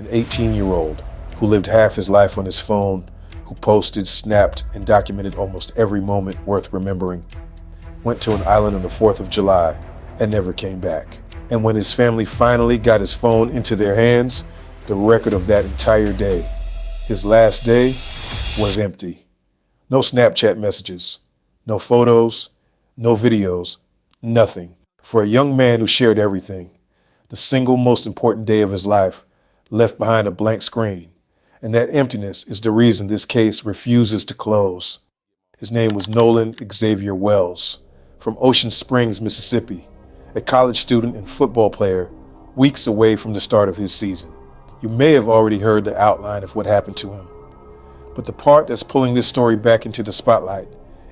an 18-year-old who lived half his life on his phone, who posted, snapped, and documented almost every moment worth remembering, went to an island on the 4th of July and never came back. And when his family finally got his phone into their hands, the record of that entire day, his last day, was empty. No Snapchat messages, no photos, no videos, nothing. For a young man who shared everything, the single most important day of his life left behind a blank screen. And that emptiness is the reason this case refuses to close. His name was Nolan Wells, from Ocean Springs, Mississippi, a college student and football player, weeks away from the start of his season. You may have already heard the outline of what happened to him. But the part that's pulling this story back into the spotlight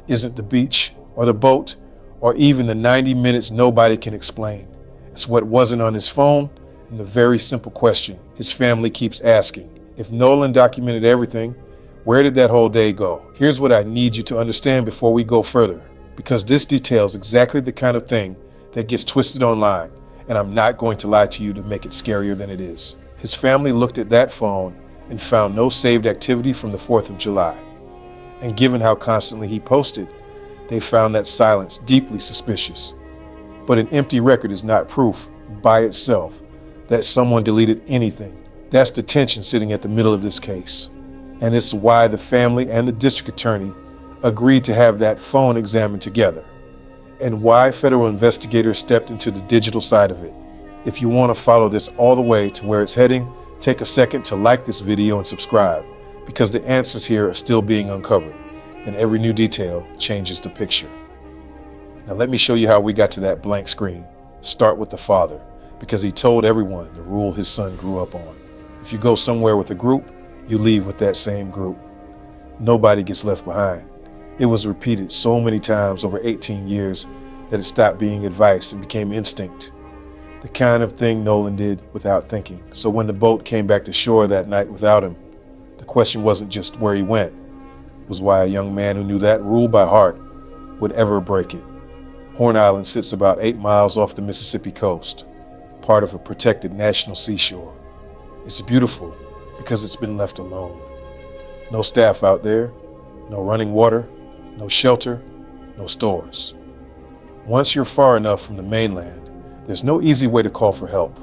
isn't the beach or the boat or even the 90 minutes nobody can explain. It's what wasn't on his phone and the very simple question his family keeps asking. If Nolan documented everything, where did that whole day go? Here's what I need you to understand before we go further, because this details exactly the kind of thing that gets twisted online, and I'm not going to lie to you to make it scarier than it is. His family looked at that phone and found no saved activity from the 4th of July. And given how constantly he posted, they found that silence deeply suspicious. But an empty record is not proof by itself that someone deleted anything. That's the tension sitting at the middle of this case. And it's why the family and the district attorney agreed to have that phone examined together, and why federal investigators stepped into the digital side of it. If you want to follow this all the way to where it's heading, take a second to like this video and subscribe, because the answers here are still being uncovered, and every new detail changes the picture. Now let me show you how we got to that blank screen. Start with the father, because he told everyone the rule his son grew up on. If you go somewhere with a group, you leave with that same group. Nobody gets left behind. It was repeated so many times over 18 years that it stopped being advice and became instinct. The kind of thing Nolan did without thinking. So when the boat came back to shore that night without him, the question wasn't just where he went. It was why a young man who knew that rule by heart would ever break it. Horn Island sits about 8 miles off the Mississippi coast, part of a protected national seashore. It's beautiful because it's been left alone. No staff out there, no running water, no shelter, no stores. Once you're far enough from the mainland, there's no easy way to call for help,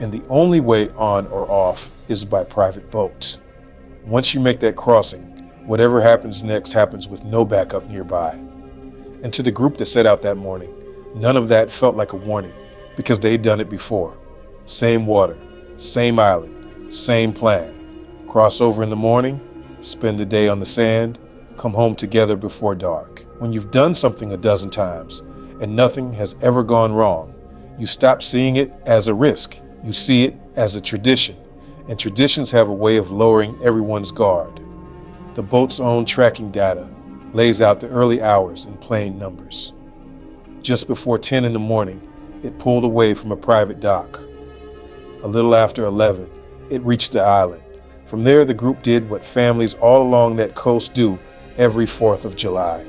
and the only way on or off is by private boat. Once you make that crossing, whatever happens next happens with no backup nearby. And to the group that set out that morning, none of that felt like a warning, because they'd done it before. Same water, same island, same plan. Cross over in the morning, spend the day on the sand, come home together before dark. When you've done something a dozen times and nothing has ever gone wrong, you stop seeing it as a risk. You see it as a tradition, and traditions have a way of lowering everyone's guard. The boat's own tracking data lays out the early hours in plain numbers. Just before 10 in the morning, it pulled away from a private dock. A little after 11, it reached the island. From there, the group did what families all along that coast do every 4th of July.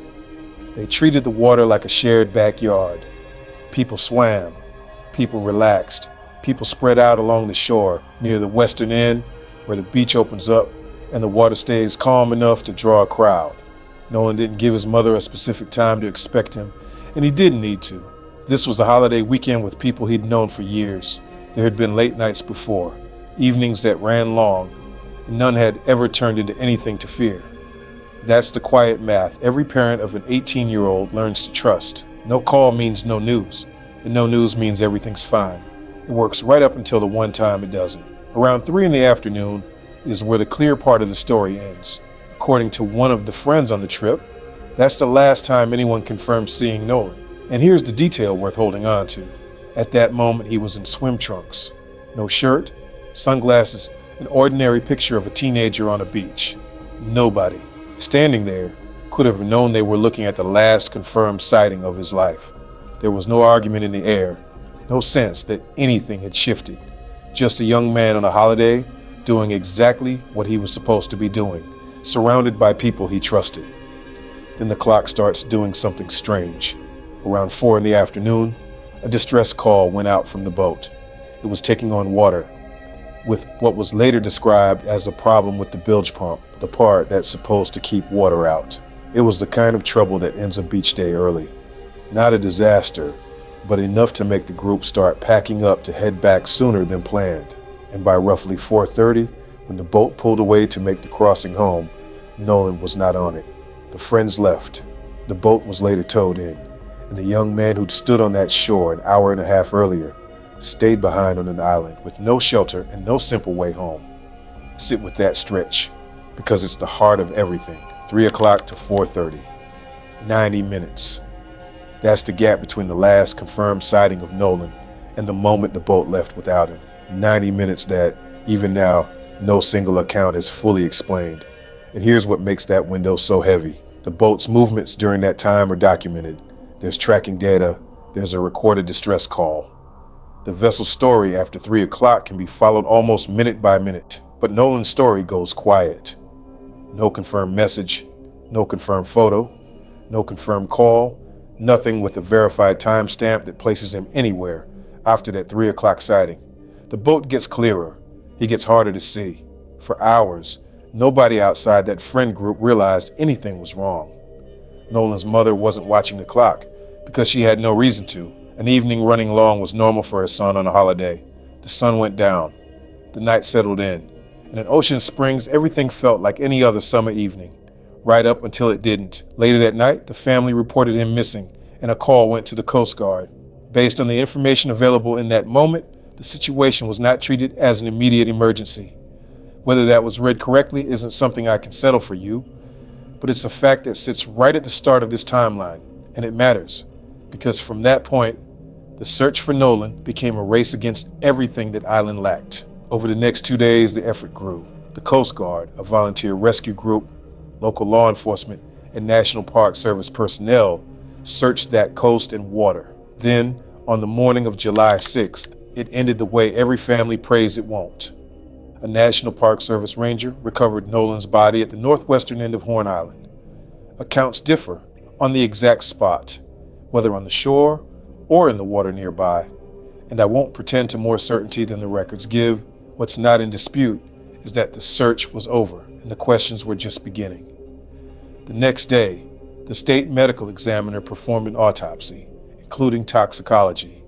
They treated the water like a shared backyard. People swam, people relaxed, people spread out along the shore near the western end where the beach opens up and the water stays calm enough to draw a crowd. Nolan didn't give his mother a specific time to expect him, and he didn't need to. This was a holiday weekend with people he'd known for years. There had been late nights before, evenings that ran long, and none had ever turned into anything to fear. That's the quiet math every parent of an 18-year-old learns to trust. No call means no news, and no news means everything's fine. It works right up until the one time it doesn't. Around 3 in the afternoon is where the clear part of the story ends. According to one of the friends on the trip, that's the last time anyone confirmed seeing Nolan. And here's the detail worth holding on to. At that moment, he was in swim trunks. No shirt, sunglasses, an ordinary picture of a teenager on a beach. Nobody standing there could have known they were looking at the last confirmed sighting of his life. There was no argument in the air, no sense that anything had shifted. Just a young man on a holiday doing exactly what he was supposed to be doing, surrounded by people he trusted. Then the clock starts doing something strange. Around 4 in the afternoon, a distress call went out from the boat. It was taking on water. with what was later described as a problem with the bilge pump, the part that's supposed to keep water out. It was the kind of trouble that ends a beach day early. Not a disaster, but enough to make the group start packing up to head back sooner than planned. And by roughly 4:30, when the boat pulled away to make the crossing home, Nolan was not on it. The friends left. The boat was later towed in, and the young man who'd stood on that shore an hour and a half earlier stayed behind on an island with no shelter and no simple way home. Sit with that stretch, because it's the heart of everything. 3 o'clock to 4:30. 90 minutes. That's the gap between the last confirmed sighting of Nolan and the moment the boat left without him. 90 minutes that, even now, no single account has fully explained. And here's what makes that window so heavy. The boat's movements during that time are documented. There's tracking data. There's a recorded distress call. The vessel's story after 3 o'clock can be followed almost minute by minute. But Nolan's story goes quiet. No confirmed message, no confirmed photo, no confirmed call, nothing with a verified timestamp that places him anywhere after that 3 o'clock sighting. The boat gets clearer. He gets harder to see. For hours, nobody outside that friend group realized anything was wrong. Nolan's mother wasn't watching the clock because she had no reason to. An evening running long was normal for her son on a holiday. The sun went down. The night settled in. And in Ocean Springs, everything felt like any other summer evening, right up until it didn't. Later that night, the family reported him missing, and a call went to the Coast Guard. Based on the information available in that moment, the situation was not treated as an immediate emergency. Whether that was read correctly isn't something I can settle for you, but it's a fact that sits right at the start of this timeline, and it matters, because from that point, the search for Nolan became a race against everything that Island lacked. Over the next 2 days, the effort grew. The Coast Guard, a volunteer rescue group, local law enforcement, and National Park Service personnel searched that coast and water. Then, on the morning of July 6th, it ended the way every family prays it won't. A National Park Service ranger recovered Nolan's body at the northwestern end of Horn Island. Accounts differ on the exact spot, whether on the shore or in the water nearby, and I won't pretend to more certainty than the records give. What's not in dispute is that the search was over and the questions were just beginning. The next day, the state medical examiner performed an autopsy, including toxicology.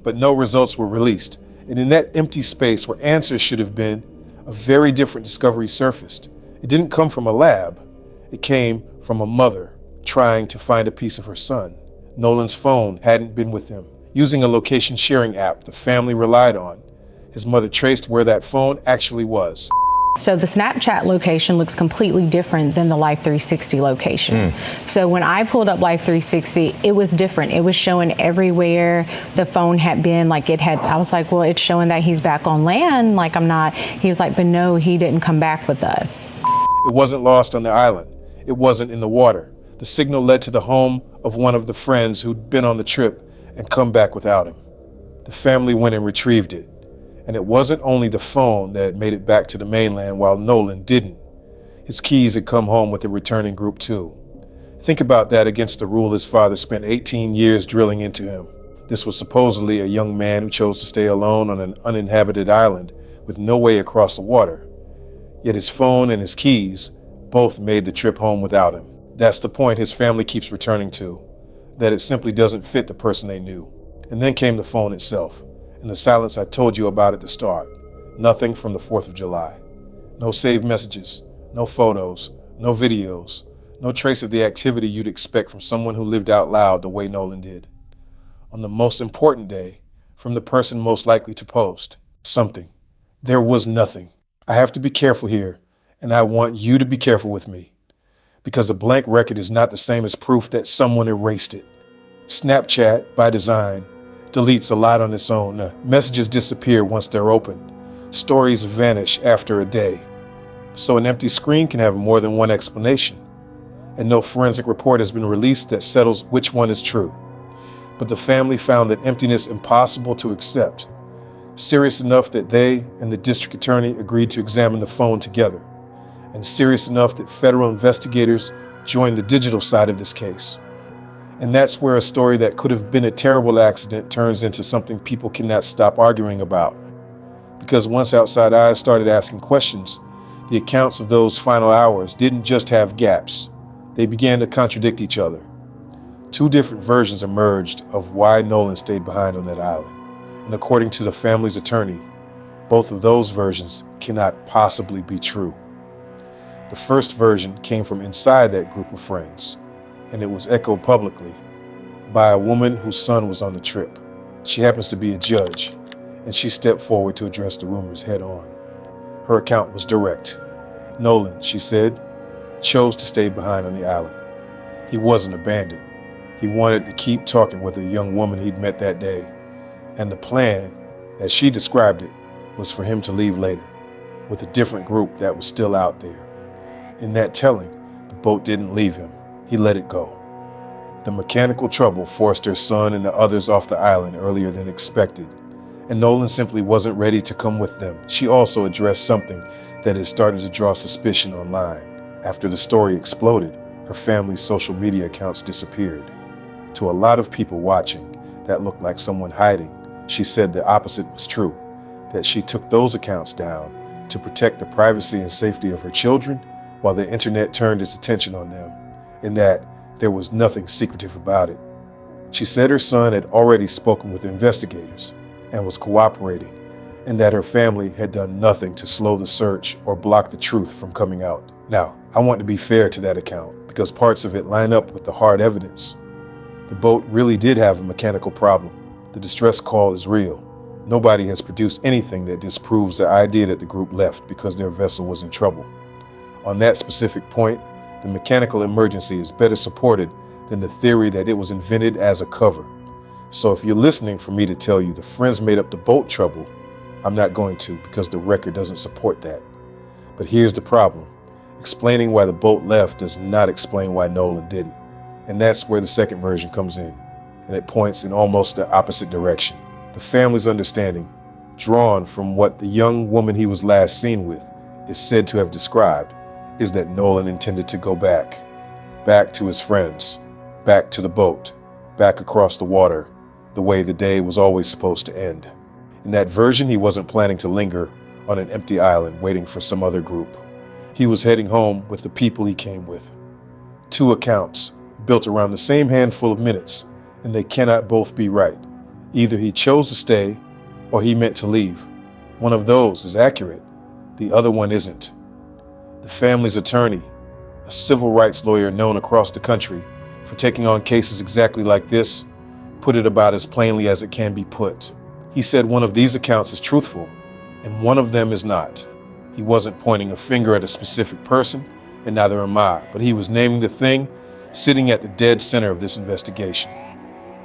But no results were released, and in that empty space where answers should have been, a very different discovery surfaced. It didn't come from a lab. It came from a mother trying to find a piece of her son. Nolan's phone hadn't been with him. Using a location sharing app the family relied on, his mother traced where that phone actually was. So the Snapchat location looks completely different than the Life 360 location. So when I pulled up Life 360, it was different. It was showing everywhere the phone had been. Like it had, I was like, well, it's showing that he's back on land. Like I'm not, he's like, but no, he didn't come back with us. It wasn't lost on the island. It wasn't in the water. The signal led to the home of one of the friends who'd been on the trip and come back without him. The family went and retrieved it. And it wasn't only the phone that made it back to the mainland while Nolan didn't. His keys had come home with the returning group too. Think about that against the rule his father spent 18 years drilling into him. This was supposedly a young man who chose to stay alone on an uninhabited island with no way across the water. Yet his phone and his keys both made the trip home without him. That's the point his family keeps returning to, that it simply doesn't fit the person they knew. And then came the phone itself. And the silence I told you about at the start. Nothing from the 4th of July. No saved messages, no photos, no videos, no trace of the activity you'd expect from someone who lived out loud the way Nolan did. On the most important day, from the person most likely to post, something. There was nothing. I have to be careful here, and I want you to be careful with me. Because a blank record is not the same as proof that someone erased it. Snapchat, by design, deletes a lot on its own. Messages disappear once they're opened. Stories vanish after a day. So an empty screen can have more than one explanation. And no forensic report has been released that settles which one is true. But the family found that emptiness impossible to accept. Serious enough that they and the district attorney agreed to examine the phone together. And serious enough that federal investigators joined the digital side of this case. And that's where a story that could have been a terrible accident turns into something people cannot stop arguing about. Because once outside eyes started asking questions, the accounts of those final hours didn't just have gaps. They began to contradict each other. Two different versions emerged of why Nolan stayed behind on that island. And according to the family's attorney, both of those versions cannot possibly be true. The first version came from inside that group of friends, and it was echoed publicly by a woman whose son was on the trip. She happens to be a judge, and she stepped forward to address the rumors head on. Her account was direct. Nolan, she said, chose to stay behind on the island. He wasn't abandoned. He wanted to keep talking with a young woman he'd met that day. And the plan, as she described it, was for him to leave later, with a different group that was still out there. In that telling, the boat didn't leave him. He let it go. The mechanical trouble forced her son and the others off the island earlier than expected, and Nolan simply wasn't ready to come with them. She also addressed something that had started to draw suspicion online. After the story exploded, her family's social media accounts disappeared. To a lot of people watching, that looked like someone hiding. She said the opposite was true, that she took those accounts down to protect the privacy and safety of her children while the internet turned its attention on them, and that there was nothing secretive about it. She said her son had already spoken with investigators and was cooperating, and that her family had done nothing to slow the search or block the truth from coming out. Now, I want to be fair to that account because parts of it line up with the hard evidence. The boat really did have a mechanical problem. The distress call is real. Nobody has produced anything that disproves the idea that the group left because their vessel was in trouble. On that specific point, the mechanical emergency is better supported than the theory that it was invented as a cover. So if you're listening for me to tell you the friends made up the boat trouble, I'm not going to because the record doesn't support that. But here's the problem. Explaining why the boat left does not explain why Nolan didn't. And that's where the second version comes in, and it points in almost the opposite direction. The family's understanding, drawn from what the young woman he was last seen with is said to have described, is that Nolan intended to go back to his friends, back to the boat, back across the water, the way the day was always supposed to end. In that version, he wasn't planning to linger on an empty island waiting for some other group. He was heading home with the people he came with. Two accounts, built around the same handful of minutes, and they cannot both be right. Either he chose to stay, or he meant to leave. One of those is accurate, the other one isn't. The family's attorney, a civil rights lawyer known across the country for taking on cases exactly like this, put it about as plainly as it can be put. He said one of these accounts is truthful, and one of them is not. He wasn't pointing a finger at a specific person, and neither am I, but he was naming the thing sitting at the dead center of this investigation.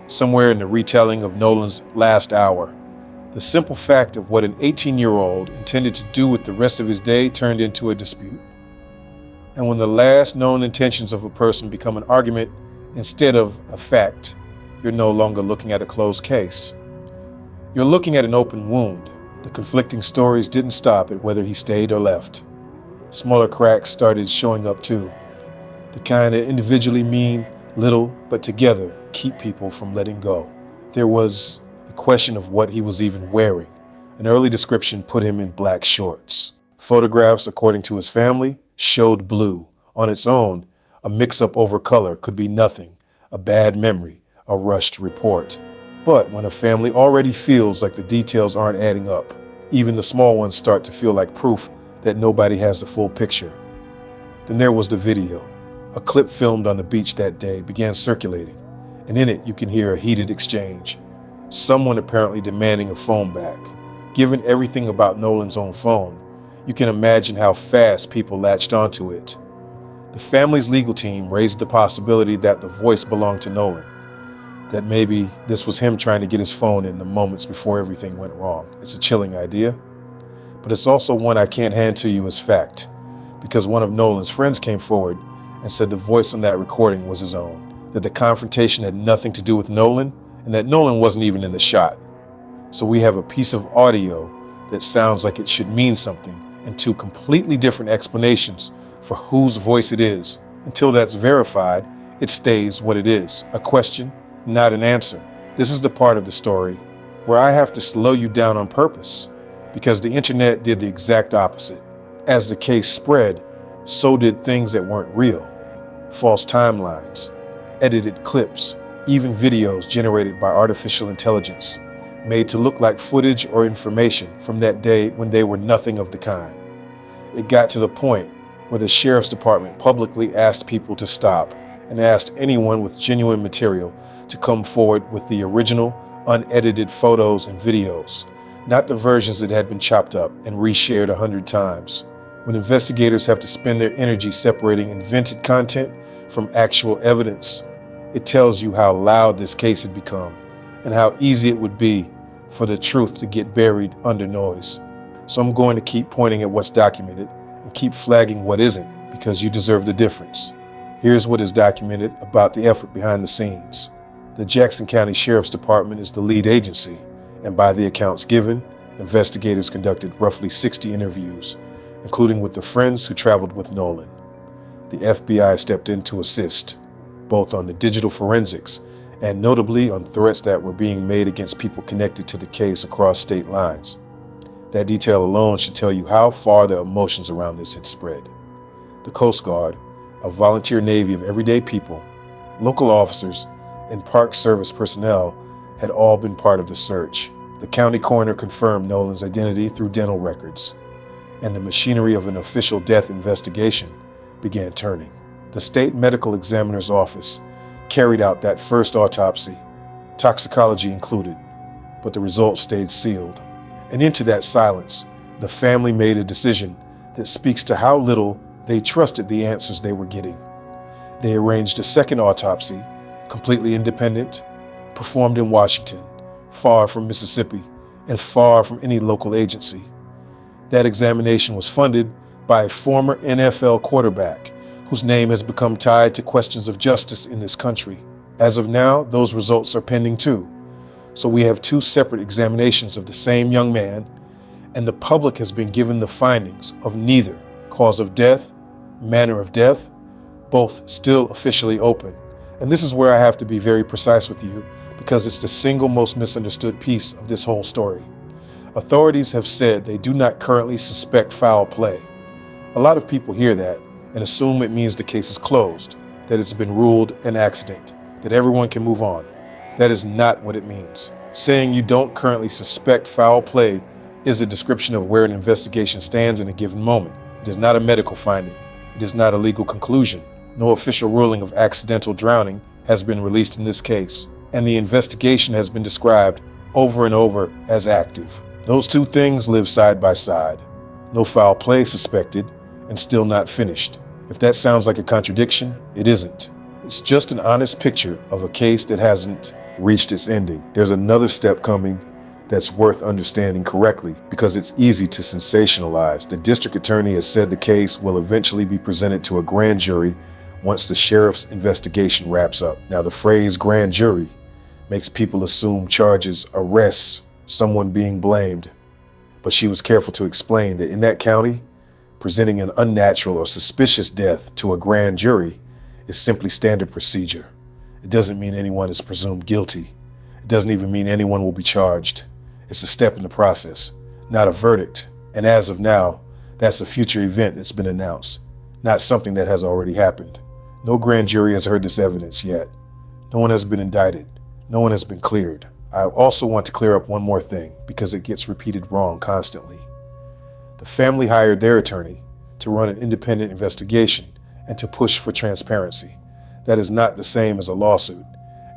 Somewhere in the retelling of Nolan's last hour, the simple fact of what an 18-year-old intended to do with the rest of his day turned into a dispute. And when the last known intentions of a person become an argument instead of a fact, you're no longer looking at a closed case. You're looking at an open wound. The conflicting stories didn't stop at whether he stayed or left. Smaller cracks started showing up too. The kind that individually mean little, but together keep people from letting go. There was the question of what he was even wearing. An early description put him in black shorts. Photographs, according to his family, showed blue. On its own, a mix-up over color could be nothing, a bad memory, a rushed report. But when a family already feels like the details aren't adding up, even the small ones start to feel like proof that nobody has the full picture. Then there was the video. A clip filmed on the beach that day began circulating, and in it you can hear a heated exchange. Someone apparently demanding a phone back. Given everything about Nolan's own phone, you can imagine how fast people latched onto it. The family's legal team raised the possibility that the voice belonged to Nolan, that maybe this was him trying to get his phone in the moments before everything went wrong. It's a chilling idea, but it's also one I can't hand to you as fact, because one of Nolan's friends came forward and said the voice on that recording was his own, that the confrontation had nothing to do with Nolan, and that Nolan wasn't even in the shot. So we have a piece of audio that sounds like it should mean something, and two completely different explanations for whose voice it is. Until that's verified, it stays what it is, a question, not an answer. This is the part of the story where I have to slow you down on purpose. because the internet did the exact opposite. As the case spread, so did things that weren't real. False timelines, edited clips, even videos generated by artificial intelligence, made to look like footage or information from that day when they were nothing of the kind. It got to the point where the sheriff's department publicly asked people to stop and asked anyone with genuine material to come forward with the original, unedited photos and videos, not the versions that had been chopped up and reshared 100 times. When investigators have to spend their energy separating invented content from actual evidence, it tells you how loud this case had become and how easy it would be for the truth to get buried under noise. So I'm going to keep pointing at what's documented and keep flagging what isn't, because you deserve the difference. Here's what is documented about the effort behind the scenes. The Jackson County Sheriff's Department is the lead agency, and by the accounts given, investigators conducted roughly 60 interviews, including with the friends who traveled with Nolan. The FBI stepped in to assist, both on the digital forensics and notably on threats that were being made against people connected to the case across state lines. That detail alone should tell you how far the emotions around this had spread. The Coast Guard, a volunteer navy of everyday people, local officers, and Park Service personnel had all been part of the search. The county coroner confirmed Nolan's identity through dental records, and the machinery of an official death investigation began turning. The state medical examiner's office carried out that first autopsy, toxicology included, but the results stayed sealed. And into that silence, the family made a decision that speaks to how little they trusted the answers they were getting. They arranged a second autopsy, completely independent, performed in Washington, far from Mississippi, and far from any local agency. That examination was funded by a former NFL quarterback whose name has become tied to questions of justice in this country. As of now, those results are pending too. So we have two separate examinations of the same young man, and the public has been given the findings of neither cause of death, manner of death, both still officially open. And this is where I have to be very precise with you, because it's the single most misunderstood piece of this whole story. Authorities have said they do not currently suspect foul play. A lot of people hear that and assume it means the case is closed, that it's been ruled an accident, that everyone can move on. That is not what it means. Saying you don't currently suspect foul play is a description of where an investigation stands in a given moment. It is not a medical finding. It is not a legal conclusion. No official ruling of accidental drowning has been released in this case, and the investigation has been described over and over as active. Those two things live side by side. No foul play suspected, and still not finished. If that sounds like a contradiction, it isn't. It's just an honest picture of a case that hasn't reached its ending. There's another step coming that's worth understanding correctly, because it's easy to sensationalize. The district attorney has said the case will eventually be presented to a grand jury once the sheriff's investigation wraps up. Now, the phrase grand jury makes people assume charges, arrests, someone being blamed. But she was careful to explain that in that county, presenting an unnatural or suspicious death to a grand jury is simply standard procedure. It doesn't mean anyone is presumed guilty. It doesn't even mean anyone will be charged. It's a step in the process, not a verdict. And as of now, that's a future event that's been announced, not something that has already happened. No grand jury has heard this evidence yet. No one has been indicted. No one has been cleared. I also want to clear up one more thing, because it gets repeated wrong constantly. The family hired their attorney to run an independent investigation and to push for transparency. That is not the same as a lawsuit.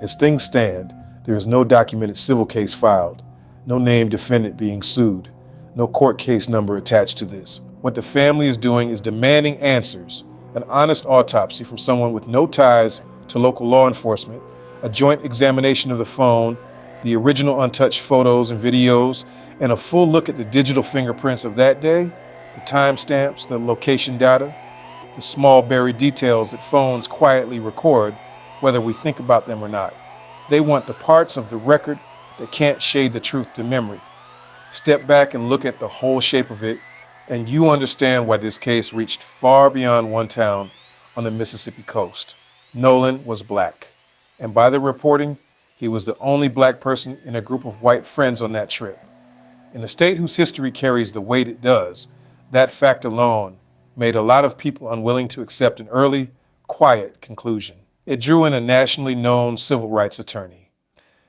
As things stand, there is no documented civil case filed, no named defendant being sued, no court case number attached to this. What the family is doing is demanding answers, an honest autopsy from someone with no ties to local law enforcement, a joint examination of the phone, the original untouched photos and videos, and a full look at the digital fingerprints of that day, the timestamps, the location data, the small buried details that phones quietly record, whether we think about them or not. They want the parts of the record that can't shade the truth to memory. Step back and look at the whole shape of it, and you understand why this case reached far beyond one town on the Mississippi coast. Nolan was black, and by the reporting, he was the only black person in a group of white friends on that trip. In a state whose history carries the weight it does, that fact alone made a lot of people unwilling to accept an early, quiet conclusion. It drew in a nationally known civil rights attorney.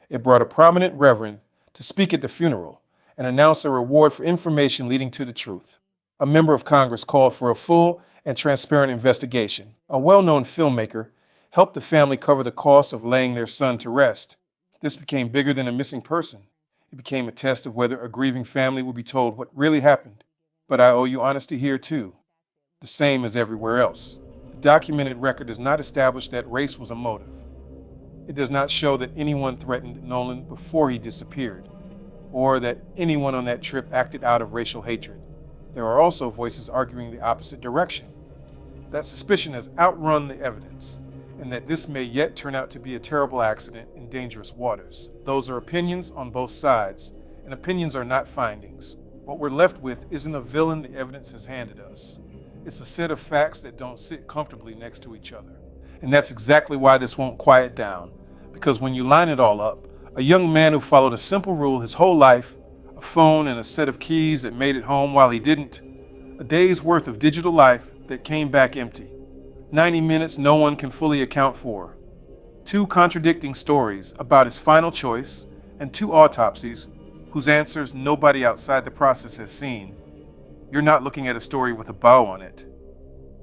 It brought a prominent reverend to speak at the funeral and announce a reward for information leading to the truth. A member of Congress called for a full and transparent investigation. A well-known filmmaker helped the family cover the cost of laying their son to rest. This became bigger than a missing person. It became a test of whether a grieving family would be told what really happened. But I owe you honesty here too, the same as everywhere else. The documented record does not establish that race was a motive. It does not show that anyone threatened Nolan before he disappeared, or that anyone on that trip acted out of racial hatred. There are also voices arguing the opposite direction, that suspicion has outrun the evidence, and that this may yet turn out to be a terrible accident in dangerous waters. Those are opinions on both sides, and opinions are not findings. What we're left with isn't a villain the evidence has handed us. It's a set of facts that don't sit comfortably next to each other. And that's exactly why this won't quiet down, because when you line it all up, a young man who followed a simple rule his whole life, a phone and a set of keys that made it home while he didn't, a day's worth of digital life that came back empty, 90 minutes no one can fully account for, 2 contradicting stories about his final choice, and 2 autopsies whose answers nobody outside the process has seen. You're not looking at a story with a bow on it.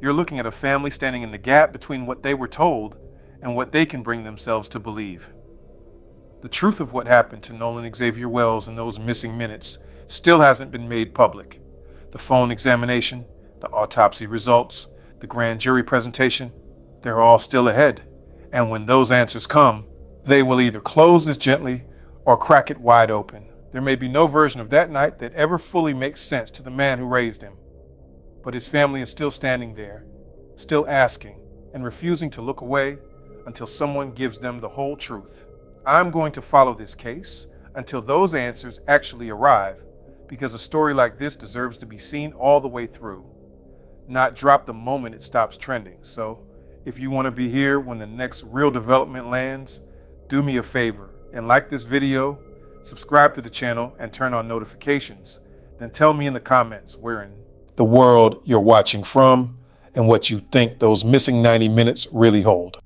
You're looking at a family standing in the gap between what they were told and what they can bring themselves to believe. The truth of what happened to Nolan Xavier Wells in those missing minutes still hasn't been made public. The phone examination, the autopsy results, the grand jury presentation, they're all still ahead. And when those answers come, they will either close this gently or crack it wide open. There may be no version of that night that ever fully makes sense to the man who raised him. But his family is still standing there, still asking and refusing to look away until someone gives them the whole truth. I'm going to follow this case until those answers actually arrive, because a story like this deserves to be seen all the way through, not dropped the moment it stops trending. So, if you want to be here when the next real development lands, do me a favor and like this video, subscribe to the channel, and turn on notifications. Then tell me in the comments where in the world you're watching from and what you think those missing 90 minutes really hold.